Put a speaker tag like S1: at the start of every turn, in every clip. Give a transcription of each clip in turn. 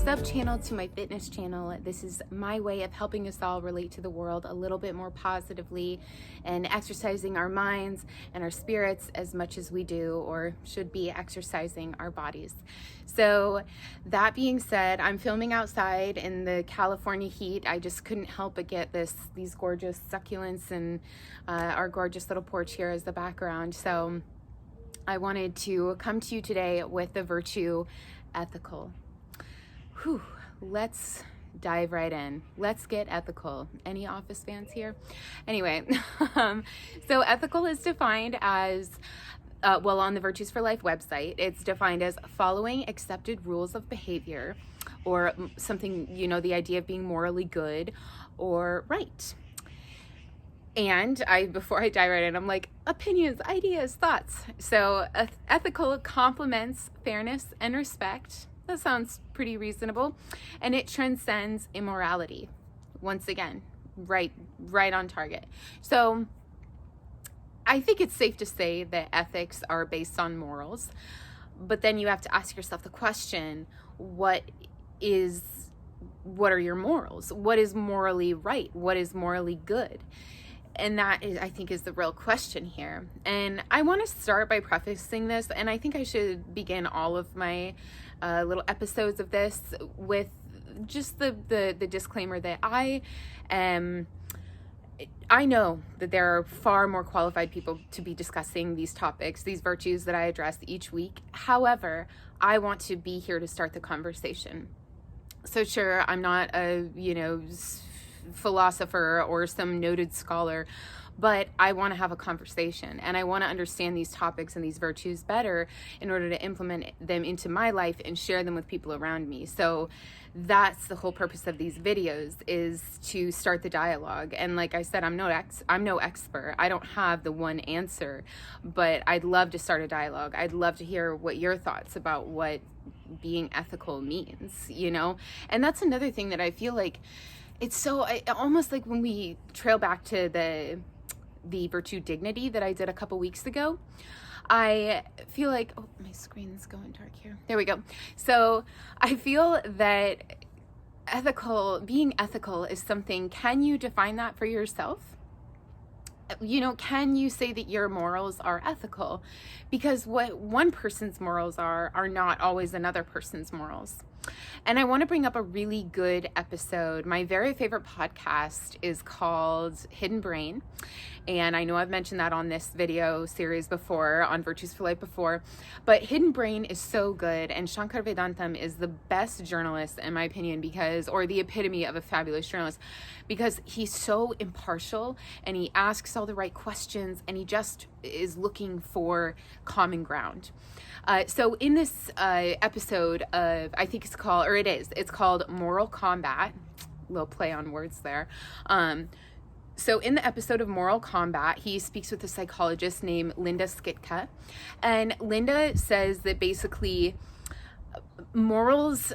S1: sub-channel to my fitness channel. This is my way of helping us all relate to the world a little bit more positively and exercising our minds and our spirits as much as we do or should be exercising our bodies. So that being said, I'm filming outside in the California heat. I just couldn't help but get these gorgeous succulents and our gorgeous little porch here as the background. So I wanted to come to you today with the virtue ethical. Whew, let's dive right in. Let's get ethical. Any Office fans here? Anyway, so ethical is defined as, on the Virtues for Life website, it's defined as following accepted rules of behavior, or something, the idea of being morally good or right. And before I dive right in, I'm like, opinions, ideas, thoughts. So ethical complements fairness and respect. That sounds pretty reasonable. And it transcends immorality. Once again, right on target. So I think it's safe to say that ethics are based on morals. But then you have to ask yourself the question, what are your morals? What is morally right? What is morally good? And that is, I think, is the real question here. And I want to start by prefacing this, and I think I should begin all of my little episodes of this with just the disclaimer that I know that there are far more qualified people to be discussing these topics, these virtues that I address each week. However, I want to be here to start the conversation. So sure, I'm not a, philosopher or some noted scholar, but I want to have a conversation and I want to understand these topics and these virtues better in order to implement them into my life and share them with people around me. So that's the whole purpose of these videos, is to start the dialogue. And like I said, I'm no expert. I don't have the one answer, but I'd love to start a dialogue. I'd love to hear what your thoughts about what being ethical means, And that's another thing that I feel like it's almost like when we trail back to the virtue dignity that I did a couple weeks ago, I feel like, oh, my screen's going dark here. There we go. So I feel that being ethical is something, can you define that for yourself? Can you say that your morals are ethical? Because what one person's morals are not always another person's morals. And I want to bring up a really good episode. My very favorite podcast is called Hidden Brain. And I know I've mentioned that on this video series before, on Virtues for Life before, but Hidden Brain is so good. And Shankar Vedantam is the best journalist, in my opinion, or the epitome of a fabulous journalist, because he's so impartial and he asks all the right questions and he just is looking for common ground. So in this episode of, I think it's called Moral Combat, little play on words there. So in the episode of Moral Combat, he speaks with a psychologist named Linda Skitka. And Linda says that basically morals,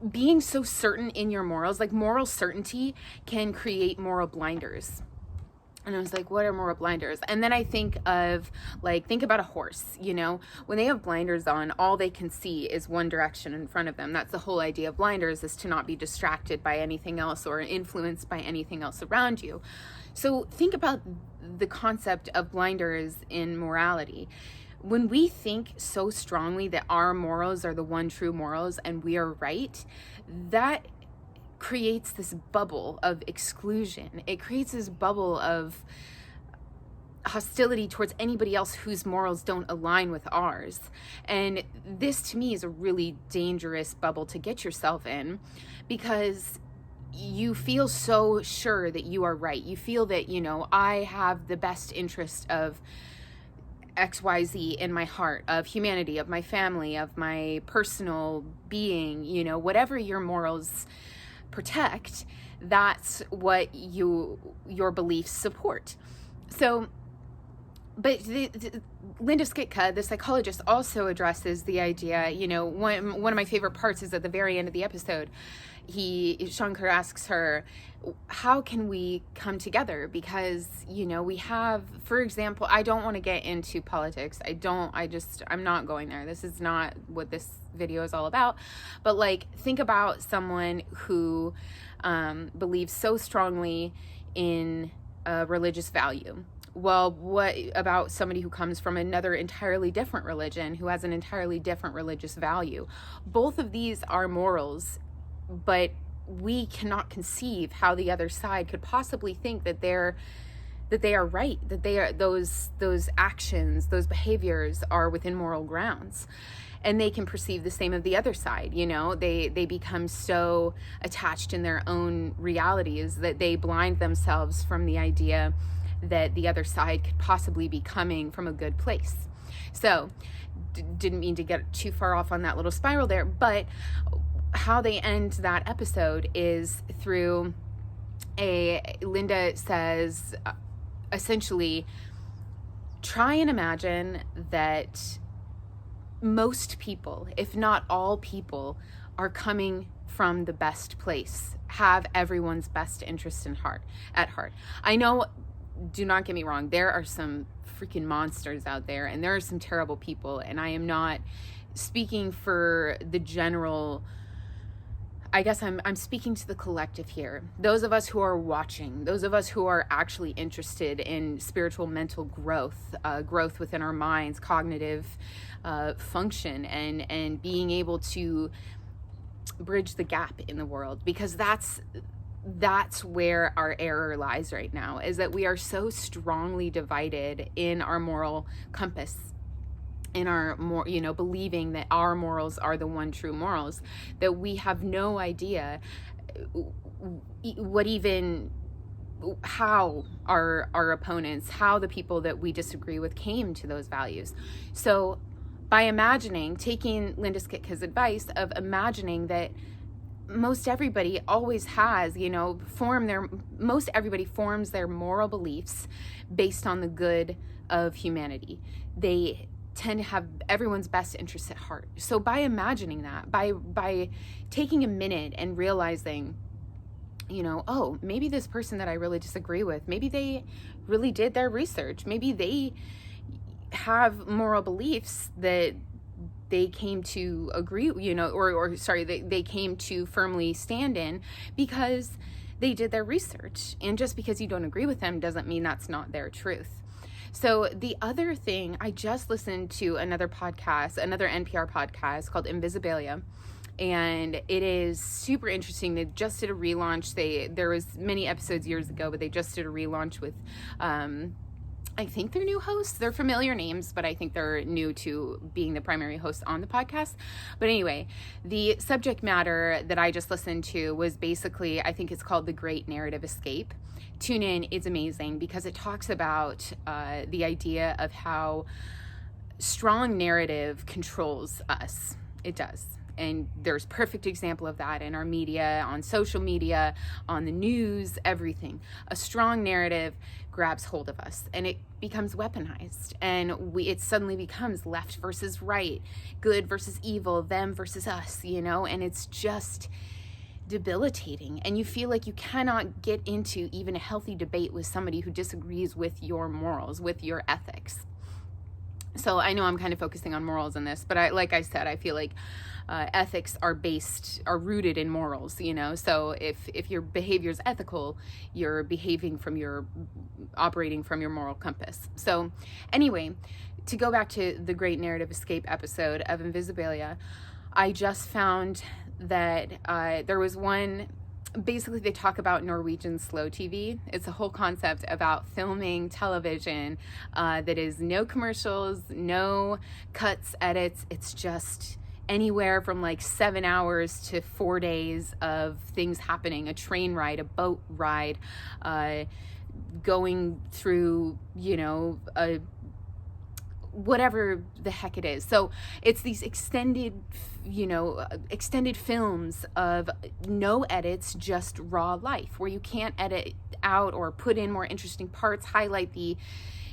S1: being so certain in your morals, like moral certainty can create moral blinders. And I was like, what are moral blinders? And then I think about a horse, when they have blinders on, all they can see is one direction in front of them. That's the whole idea of blinders, is to not be distracted by anything else or influenced by anything else around you. So think about the concept of blinders in morality. When we think so strongly that our morals are the one true morals and we are right, that creates this bubble of exclusion. It creates this bubble of hostility towards anybody else whose morals don't align with ours. And this, to me, is a really dangerous bubble to get yourself in, because you feel so sure that you are right. You feel that, I have the best interest of XYZ in my heart, of humanity, of my family, of my personal being, whatever your morals protect, that's what your beliefs support. So but Linda Skitka, the psychologist, also addresses the idea, one of my favorite parts is at the very end of the episode, Shankar asks her, how can we come together? Because, we have, for example, I don't want to get into politics. I'm not going there. This is not what this video is all about. But think about someone who believes so strongly in a religious value. Well, what about somebody who comes from another entirely different religion, who has an entirely different religious value? Both of these are morals, but we cannot conceive how the other side could possibly think that they are right, that they are those actions, those behaviors are within moral grounds. And they can perceive the same of the other side. They become so attached in their own realities that they blind themselves from the idea that the other side could possibly be coming from a good place. So didn't mean to get too far off on that little spiral there, but how they end that episode is through Linda says, essentially, try and imagine that most people, if not all people, are coming from the best place, have everyone's best interest at heart. I know, do not get me wrong, there are some freaking monsters out there, and there are some terrible people, and I am not speaking for the general. I guess I'm speaking to the collective here. Those of us who are watching, those of us who are actually interested in spiritual mental growth, growth within our minds, cognitive function, and being able to bridge the gap in the world, because that's where our error lies right now, is that we are so strongly divided in our moral compass, in our believing that our morals are the one true morals, that we have no idea how our opponents, how the people that we disagree with came to those values. So by taking Linda Skitka's advice of imagining that most everybody always has, most everybody forms their moral beliefs based on the good of humanity. They tend to have everyone's best interests at heart. So by imagining that, by taking a minute and realizing, oh, maybe this person that I really disagree with, maybe they really did their research. Maybe they have moral beliefs that they came to agree, they came to firmly stand in because they did their research. And just because you don't agree with them doesn't mean that's not their truth. So the other thing, I just listened to another NPR podcast called Invisibilia, and it is super interesting. They just did a relaunch. There was many episodes years ago, but they just did a relaunch with, I think they're new hosts. They're familiar names, but I think they're new to being the primary host on the podcast. But anyway, the subject matter that I just listened to was basically, I think it's called The Great Narrative Escape. Tune in. It's amazing because it talks about the idea of how strong narrative controls us. It does. And there's perfect example of that in our media, on social media, on the news, everything. A strong narrative grabs hold of us and it becomes weaponized, and it suddenly becomes left versus right, good versus evil, them versus us, and it's just debilitating. And you feel like you cannot get into even a healthy debate with somebody who disagrees with your morals, with your ethics. So I know I'm kind of focusing on morals in this, but like I said, I feel like ethics are rooted in morals, so if your behavior is ethical, you're operating from your moral compass. So anyway, to go back to the Great Narrative Escape episode of Invisibilia, I just found that there was one. Basically, they talk about Norwegian slow TV. It's a whole concept about filming television that is no commercials, no cuts, edits. It's just anywhere from 7 hours to 4 days of things happening, a train ride, a boat ride, going through, whatever the heck it is. So it's these extended films of no edits, just raw life, where you can't edit out or put in more interesting parts, highlight the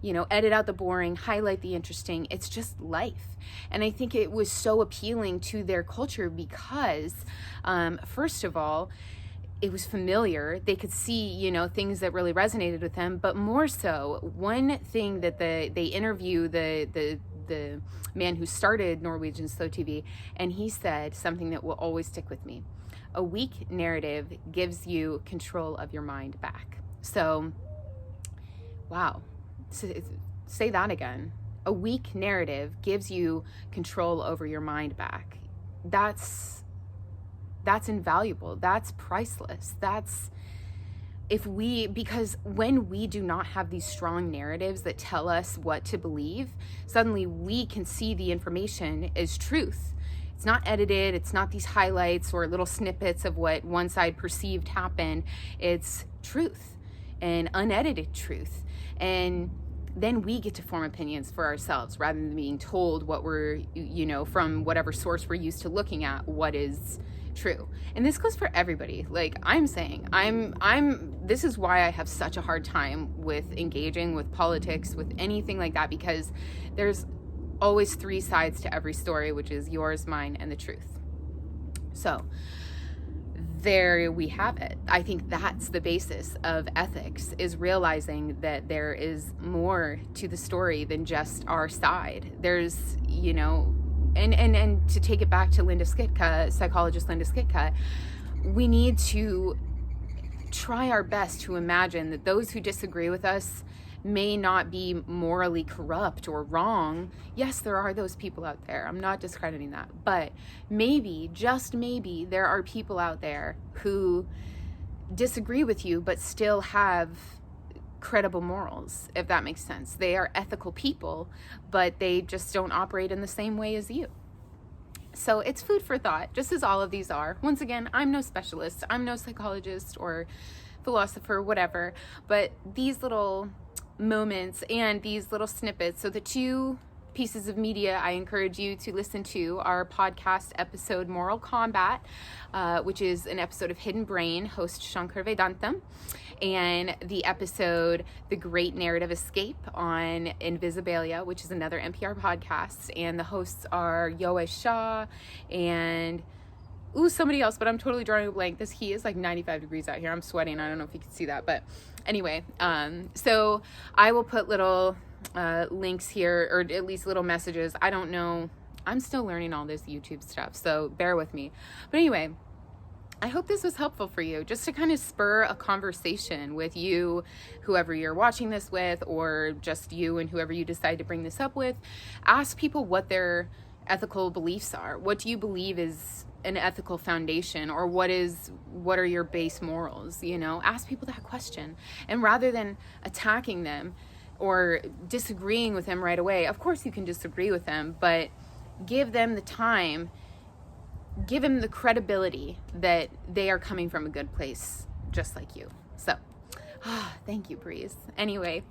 S1: edit out the boring, highlight the interesting. It's just life. And I think it was so appealing to their culture because, first of all, it was familiar. They could see, things that really resonated with them. But more so, one thing that they interview the man who started Norwegian Slow TV, and he said something that will always stick with me. A weak narrative gives you control of your mind back. So, wow. Say that again. A weak narrative gives you control over your mind back. That's invaluable. That's priceless. Because when we do not have these strong narratives that tell us what to believe, suddenly we can see the information as truth. It's not edited. It's not these highlights or little snippets of what one side perceived happened. It's truth and unedited truth. And then we get to form opinions for ourselves rather than being told what we're, from whatever source we're used to looking at, what is true. And this goes for everybody. Like I'm saying, this is why I have such a hard time with engaging with politics, with anything like that, because there's always three sides to every story, which is yours, mine, and the truth. So there we have it. I think that's the basis of ethics, is realizing that there is more to the story than just our side. There's, and to take it back to Linda Skitka, psychologist Linda Skitka, we need to try our best to imagine that those who disagree with us may not be morally corrupt or wrong. Yes, there are those people out there. I'm not discrediting that. But maybe, just maybe, there are people out there who disagree with you but still have credible morals, if that makes sense. They are ethical people, but they just don't operate in the same way as you. So it's food for thought, just as all of these are. Once again, I'm no specialist. I'm no psychologist or philosopher, whatever. But these little moments and these little snippets. So the two pieces of media I encourage you to listen to are podcast episode Moral Combat, which is an episode of Hidden Brain, host Shankar Vedantam, and the episode The Great Narrative Escape on Invisibilia, which is another NPR podcast, and the hosts are Yoash Shah and somebody else, but I'm totally drawing a blank. This heat is like 95 degrees out here. I'm sweating. I don't know if you can see that, but anyway, so I will put little links here, or at least little messages. I don't know. I'm still learning all this YouTube stuff, so bear with me. But anyway, I hope this was helpful for you, just to kind of spur a conversation with you, whoever you're watching this with, or just you and whoever you decide to bring this up with. Ask people what their ethical beliefs are. What do you believe is an ethical foundation, or what are your base morals? Ask people that question. And rather than attacking them or disagreeing with them right away, of course you can disagree with them, but give them the time, give them the credibility that they are coming from a good place, just like you. So thank you, Breeze. Anyway,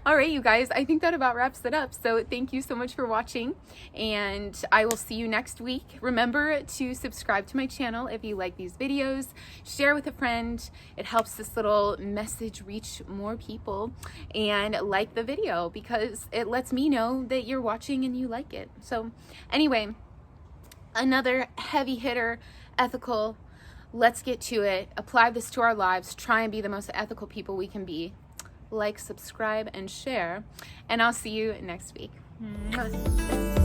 S1: all right, you guys, I think that about wraps it up. So thank you so much for watching, and I will see you next week. Remember to subscribe to my channel if you like these videos. Share with a friend. It helps this little message reach more people. And like the video, because it lets me know that you're watching and you like it. So anyway, another heavy hitter, ethical. Let's get to it. Apply this to our lives. Try and be the most ethical people we can be. Like, subscribe, and share. And I'll see you next week. Mwah.